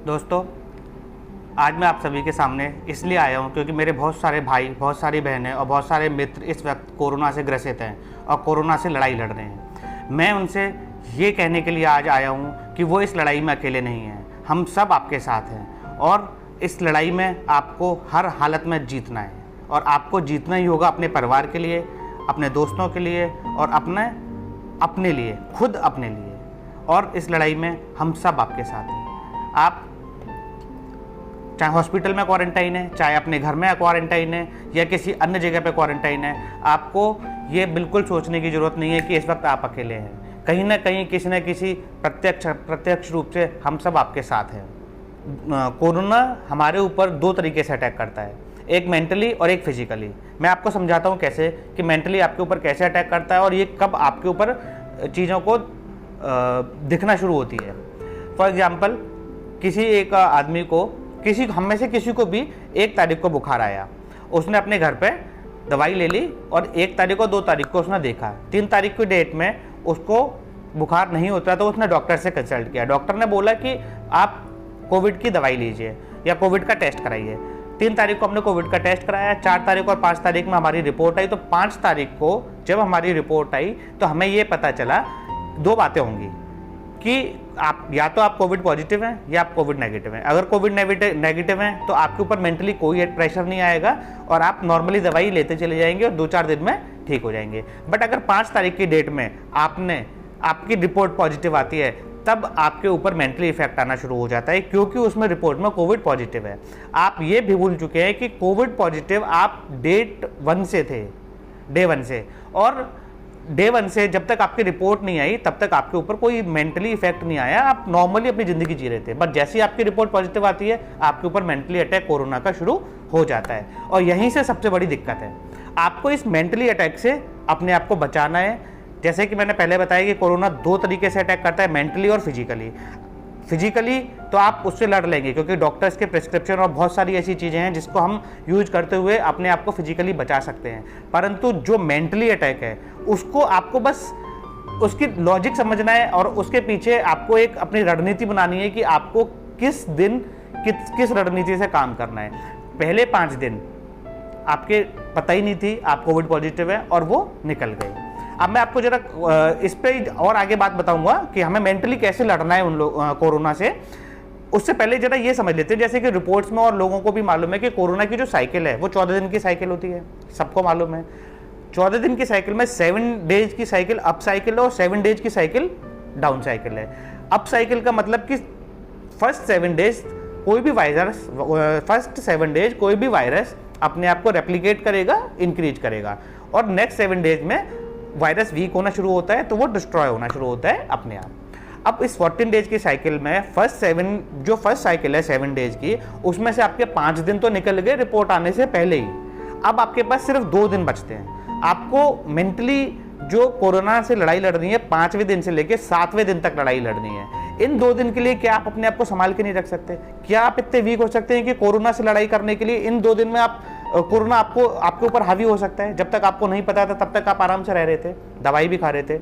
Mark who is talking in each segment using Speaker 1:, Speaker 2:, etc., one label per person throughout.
Speaker 1: दोस्तों, आज मैं आप सभी के सामने इसलिए आया हूँ क्योंकि मेरे बहुत सारे भाई, बहुत सारी बहनें और बहुत सारे मित्र इस वक्त कोरोना से ग्रसित हैं और कोरोना से लड़ाई लड़ रहे हैं। मैं उनसे ये कहने के लिए आज आया हूँ कि वो इस लड़ाई में अकेले नहीं हैं, हम सब आपके साथ हैं और इस लड़ाई में आपको हर हालत में जीतना है और आपको जीतना ही होगा अपने परिवार के लिए, अपने दोस्तों के लिए और अपने लिए, खुद अपने लिए। और इस लड़ाई में हम सब आपके साथ हैं। आप चाहे हॉस्पिटल में क्वारंटाइन है, चाहे अपने घर में क्वारंटाइन है या किसी अन्य जगह पे क्वारंटाइन है, आपको ये बिल्कुल सोचने की ज़रूरत नहीं है कि इस वक्त आप अकेले हैं। कहीं ना कहीं किसी न किसी प्रत्यक्ष रूप से हम सब आपके साथ हैं। कोरोना हमारे ऊपर दो तरीके से अटैक करता है, एक मेंटली और एक फिजिकली। मैं आपको समझाता हूँ कैसे कि मेंटली आपके ऊपर कैसे अटैक करता है और ये कब आपके ऊपर चीज़ों को दिखना शुरू होती है। फॉर एग्जाम्पल, किसी एक आदमी को, हम में से किसी को भी 1 तारीख को बुखार आया, उसने अपने घर पे दवाई ले ली और 1 तारीख को 2 तारीख को उसने देखा, 3 तारीख की डेट में उसको बुखार नहीं होता तो उसने डॉक्टर से कंसल्ट किया। डॉक्टर ने बोला कि आप कोविड की दवाई लीजिए या कोविड का टेस्ट कराइए। 3 तारीख को हमने कोविड का टेस्ट कराया, 4 तारीख और 5 तारीख में हमारी रिपोर्ट आई। तो 5 तारीख को जब हमारी रिपोर्ट आई तो हमें ये पता चला 2 बातें होंगी कि आप या तो आप कोविड पॉजिटिव हैं या आप कोविड नेगेटिव हैं। अगर कोविड नेगेटिव हैं तो आपके ऊपर मेंटली कोई प्रेशर नहीं आएगा और आप नॉर्मली दवाई लेते चले जाएंगे और 2-4 दिन में ठीक हो जाएंगे। बट अगर 5 तारीख की डेट में आपकी रिपोर्ट पॉजिटिव आती है, तब आपके ऊपर मेंटली इफेक्ट आना शुरू हो जाता है क्योंकि उसमें रिपोर्ट में कोविड पॉजिटिव है। आप ये भी भूल चुके हैं कि कोविड पॉजिटिव आप डे 1 से थे, डे 1 से, और डे 1 से जब तक आपकी रिपोर्ट नहीं आई तब तक आपके ऊपर कोई मेंटली इफेक्ट नहीं आया, आप नॉर्मली अपनी ज़िंदगी जी रहे थे। बट जैसे ही आपकी रिपोर्ट पॉजिटिव आती है, आपके ऊपर मेंटली अटैक कोरोना का शुरू हो जाता है और यहीं से सबसे बड़ी दिक्कत है। आपको इस मेंटली अटैक से अपने आप को बचाना है। जैसे कि मैंने पहले बताया कि कोरोना 2 तरीके से अटैक करता है, मेंटली और फिजिकली तो आप उससे लड़ लेंगे क्योंकि डॉक्टर्स के प्रिस्क्रिप्शन और बहुत सारी ऐसी चीज़ें हैं जिसको हम यूज करते हुए अपने आप को फिजिकली बचा सकते हैं। परंतु जो मेंटली अटैक है उसको आपको बस उसकी लॉजिक समझना है और उसके पीछे आपको एक अपनी रणनीति बनानी है कि आपको किस दिन किस रणनीति से काम करना है। पहले 5 दिन आपके पता ही नहीं थी आप कोविड पॉजिटिव है और वो निकल गए। अब मैं आपको जरा इस पे और आगे बात बताऊंगा कि हमें मेंटली कैसे लड़ना है कोरोना से। उससे पहले जरा ये समझ लेते हैं, जैसे कि रिपोर्ट्स में और लोगों को भी मालूम है कि कोरोना की जो साइकिल है वो 14 दिन की साइकिल होती है, सबको मालूम है। 14 दिन की साइकिल में 7 डेज की साइकिल अप साइकिल है और 7 डेज की साइकिल डाउन साइकिल है। अप साइकिल का मतलब कि फर्स्ट 7 डेज कोई भी वायरस अपने आप को रेप्लिकेट करेगा, इंक्रीज करेगा, और नेक्स्ट 7 डेज में वायरस वीक होना शुरू होता है तो वो डिस्ट्रॉय होना शुरू होता है अपने आप। अब इस 14 डेज की साइकिल में फर्स्ट साइकिल है 7 डेज की, उसमें से आपके 5 दिन तो निकल गए रिपोर्ट आने से पहले ही। अब आपके पास सिर्फ 2 दिन बचते हैं। आपको मेंटली जो कोरोना से लड़ाई लड़नी है 5वें दिन से लेकर 7वें दिन तक लड़ाई लड़नी है। इन 2 दिन के लिए क्या आप अपने आप को संभाल के नहीं रख सकते? क्या आप इतने वीक हो सकते हैं कि कोरोना से लड़ाई करने के लिए इन 2 दिन में कोरोना आपके ऊपर हावी हो सकता है? जब तक आपको नहीं पता था तब तक आप आराम से रह रहे थे, दवाई भी खा रहे थे।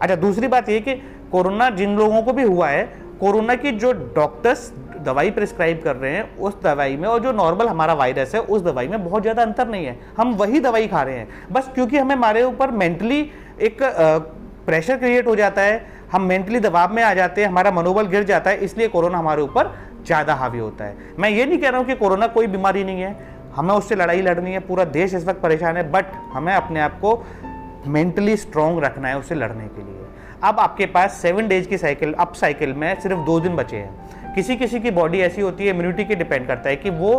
Speaker 1: अच्छा, दूसरी बात ये कि कोरोना जिन लोगों को भी हुआ है, कोरोना की जो डॉक्टर्स दवाई प्रिस्क्राइब कर रहे हैं उस दवाई में और जो नॉर्मल हमारा वायरस है उस दवाई में बहुत ज़्यादा अंतर नहीं है। हम वही दवाई खा रहे हैं, बस क्योंकि हमारे ऊपर मेंटली एक प्रेशर क्रिएट हो जाता है, हम मेंटली दबाव में आ जाते हैं, हमारा मनोबल गिर जाता है, इसलिए कोरोना हमारे ऊपर ज़्यादा हावी होता है। मैं ये नहीं कह रहा हूँ कि कोरोना कोई बीमारी नहीं है, हमें उससे लड़ाई लड़नी है, पूरा देश इस वक्त परेशान है, बट हमें अपने आप को मेंटली स्ट्रॉन्ग रखना है उससे लड़ने के लिए। अब आपके पास 7 डेज की साइकिल अप साइकिल में सिर्फ 2 दिन बचे हैं। किसी किसी की बॉडी ऐसी होती है, इम्यूनिटी के डिपेंड करता है कि वो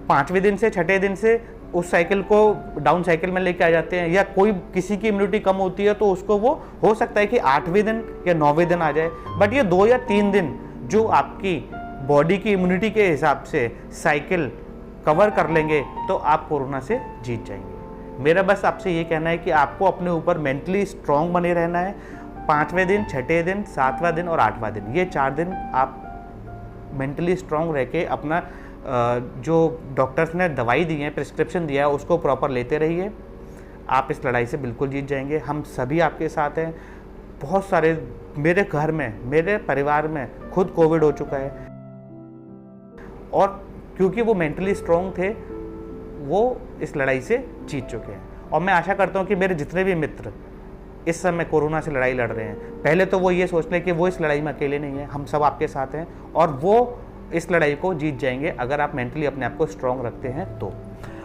Speaker 1: 5वें दिन से 6ठे दिन से उस साइकिल को डाउन साइकिल में लेके आ जाते हैं, या किसी की इम्यूनिटी कम होती है तो उसको वो हो सकता है कि 8वें दिन या 9वें दिन आ जाए। बट ये 2 या 3 दिन जो आपकी बॉडी की इम्यूनिटी के हिसाब से साइकिल कवर कर लेंगे तो आप कोरोना से जीत जाएंगे। मेरा बस आपसे ये कहना है कि आपको अपने ऊपर मेंटली स्ट्रॉन्ग बने रहना है। 5वें दिन, 6ठे दिन, 7वां दिन और 8वां दिन, ये 4 दिन आप मेंटली स्ट्रॉन्ग रह के अपना जो डॉक्टर्स ने दवाई दी है, प्रिस्क्रिप्शन दिया है, उसको प्रॉपर लेते रहिए। आप इस लड़ाई से बिल्कुल जीत जाएंगे। हम सभी आपके साथ हैं। बहुत सारे मेरे घर में, मेरे परिवार में खुद कोविड हो चुका है। और क्योंकि वो मेंटली स्ट्रॉन्ग थे, वो इस लड़ाई से जीत चुके हैं। और मैं आशा करता हूँ कि मेरे जितने भी मित्र इस समय कोरोना से लड़ाई लड़ रहे हैं, पहले तो वो ये सोच लें कि वो इस लड़ाई में अकेले नहीं है, हम सब आपके साथ हैं और वो इस लड़ाई को जीत जाएंगे अगर आप मेंटली अपने आप को स्ट्रॉन्ग रखते हैं तो।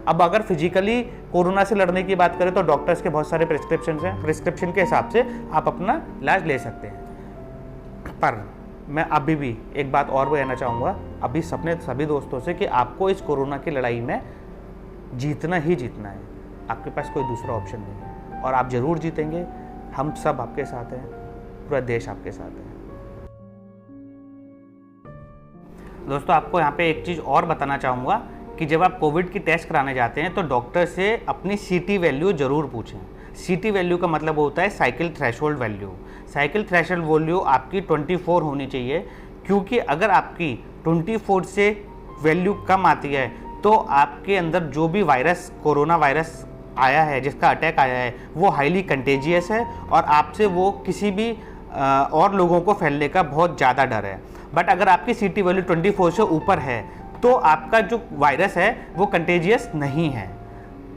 Speaker 1: अब अगर फिजिकली कोरोना से लड़ने की बात करें तो डॉक्टर्स के बहुत सारे प्रिस्क्रिप्शन हैं, प्रिस्क्रिप्शन के हिसाब से आप अपना इलाज ले सकते हैं। पर मैं अभी भी एक बात और कहना चाहूँगा अभी सभी दोस्तों से कि आपको इस कोरोना की लड़ाई में जीतना ही जीतना है, आपके पास कोई दूसरा ऑप्शन नहीं है और आप ज़रूर जीतेंगे। हम सब आपके साथ हैं, पूरा देश आपके साथ है। दोस्तों आपको यहाँ पे एक चीज़ और बताना चाहूँगा कि जब आप कोविड की टेस्ट कराने जाते हैं तो डॉक्टर से अपनी CT वैल्यू ज़रूर पूछें। CT वैल्यू का मतलब होता है cycle threshold value. Cycle threshold value आपकी 24 होनी चाहिए, क्योंकि अगर आपकी 24 से वैल्यू कम आती है तो आपके अंदर जो भी वायरस, कोरोना वायरस आया है, जिसका अटैक आया है, वो हाईली कंटेजियस है और आपसे वो किसी भी और लोगों को फैलने का बहुत ज़्यादा डर है। बट अगर आपकी CT वैल्यू 24 से ऊपर है तो आपका जो वायरस है वो कंटेजियस नहीं है,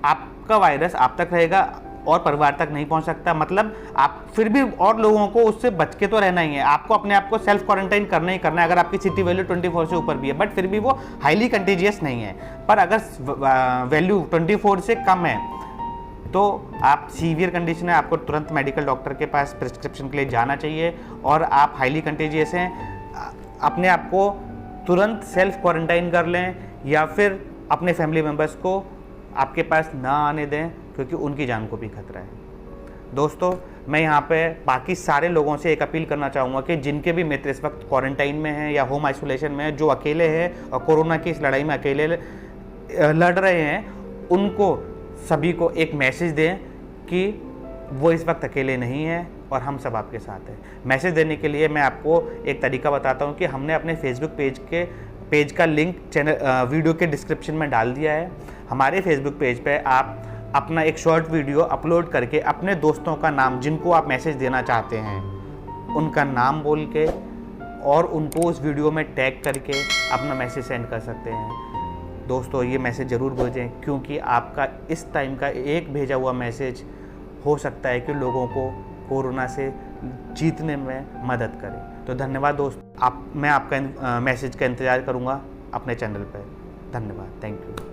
Speaker 1: आपका वायरस आप तक रहेगा और परिवार तक नहीं पहुंच सकता। मतलब आप फिर भी और लोगों को उससे बच के तो रहना ही है, आपको अपने आप को सेल्फ क्वारंटाइन करना ही करना है अगर आपकी CT वैल्यू 24 से ऊपर भी है, बट फिर भी वो हाईली कंटेजियस नहीं है। पर अगर वैल्यू 24 से कम है तो आप सीवियर कंडीशन है, आपको तुरंत मेडिकल डॉक्टर के पास प्रिस्क्रिप्शन के लिए जाना चाहिए। और आप हाईली कंटेजियस हैं, अपने आप को तुरंत सेल्फ क्वारंटाइन कर लें या फिर अपने फैमिली मेम्बर्स को आपके पास ना आने दें, क्योंकि उनकी जान को भी खतरा है। दोस्तों मैं यहाँ पे बाकी सारे लोगों से एक अपील करना चाहूँगा कि जिनके भी मित्र इस वक्त क्वारंटाइन में हैं या होम आइसोलेशन में हैं, जो अकेले हैं और कोरोना की इस लड़ाई में अकेले लड़ रहे हैं, उनको सभी को एक मैसेज दें कि वो इस वक्त अकेले नहीं हैं और हम सब आपके साथ हैं। मैसेज देने के लिए मैं आपको एक तरीका बताता हूँ कि हमने अपने फेसबुक पेज का लिंक वीडियो के डिस्क्रिप्शन में डाल दिया है। हमारे फेसबुक पेज पे आप अपना एक शॉर्ट वीडियो अपलोड करके अपने दोस्तों का नाम, जिनको आप मैसेज देना चाहते हैं, उनका नाम बोल के और उनको उस वीडियो में टैग करके अपना मैसेज सेंड कर सकते हैं। दोस्तों ये मैसेज ज़रूर भेजें, क्योंकि आपका इस टाइम का एक भेजा हुआ मैसेज हो सकता है कि लोगों को कोरोना से जीतने में मदद करे। तो धन्यवाद दोस्त, मैं आपका मैसेज का इंतज़ार करूँगा अपने चैनल पर। धन्यवाद, थैंक यू।